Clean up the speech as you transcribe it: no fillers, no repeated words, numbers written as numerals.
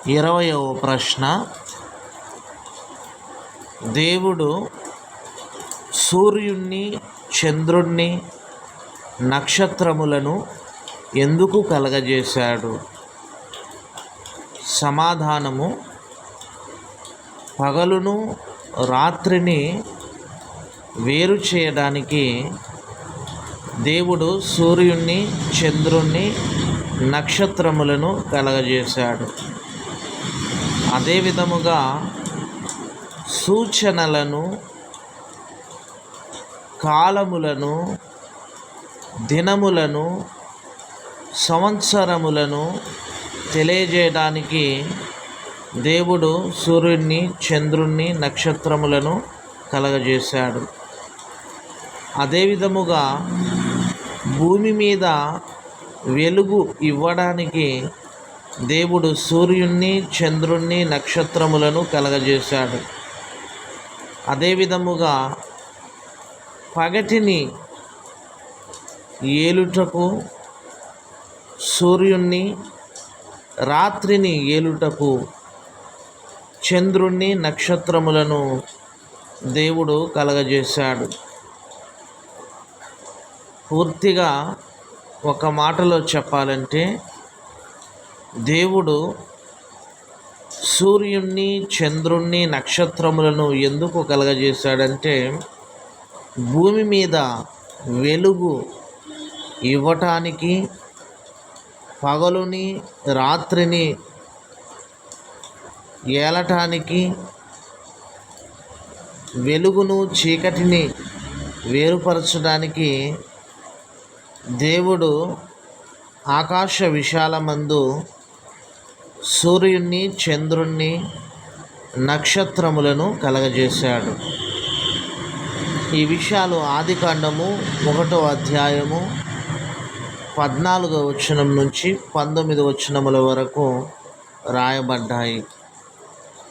20వ ప్రశ్న, దేవుడు సూర్యుణ్ణి, చంద్రుణ్ణి, నక్షత్రములను ఎందుకు కలగజేశాడు? సమాధానము: పగలును రాత్రిని వేరు చేయడానికి దేవుడు సూర్యుణ్ణి, చంద్రుణ్ణి, నక్షత్రములను కలగజేశాడు. అదే విధముగా సూచనలను, కాలములను, దినములను, సంవత్సరములను తెలియజేయడానికి దేవుడు సూర్యుణ్ణి, చంద్రుణ్ణి, నక్షత్రములను కలగజేశాడు. అదే విధముగా భూమి మీద వెలుగు ఇవ్వడానికి దేవుడు సూర్యుణ్ణి, చంద్రుణ్ణి, నక్షత్రములను కలగజేశాడు. అదే విధముగా పగటిని ఏలుటకు సూర్యుణ్ణి, రాత్రిని ఏలుటకు చంద్రుణ్ణి, నక్షత్రములను దేవుడు కలగజేశాడు. పూర్తిగా ఒక మాటలో చెప్పాలంటే, దేవుడు సూర్యుణ్ణి, చంద్రుణ్ణి, నక్షత్రములను ఎందుకు కలగజేశాడంటే, భూమి మీద వెలుగు ఇవ్వటానికి, పగలుని రాత్రిని ఏలటానికి, వెలుగును చీకటిని వేరుపరచడానికి దేవుడు ఆకాశ విశాలమందు సూర్యుణ్ణి, చంద్రుణ్ణి, నక్షత్రములను కలగజేశాడు. ఈ విషయాలు ఆదికాండము 1వ అధ్యాయము 14వ వచనం నుంచి 19వ వచనముల వరకు రాయబడ్డాయి.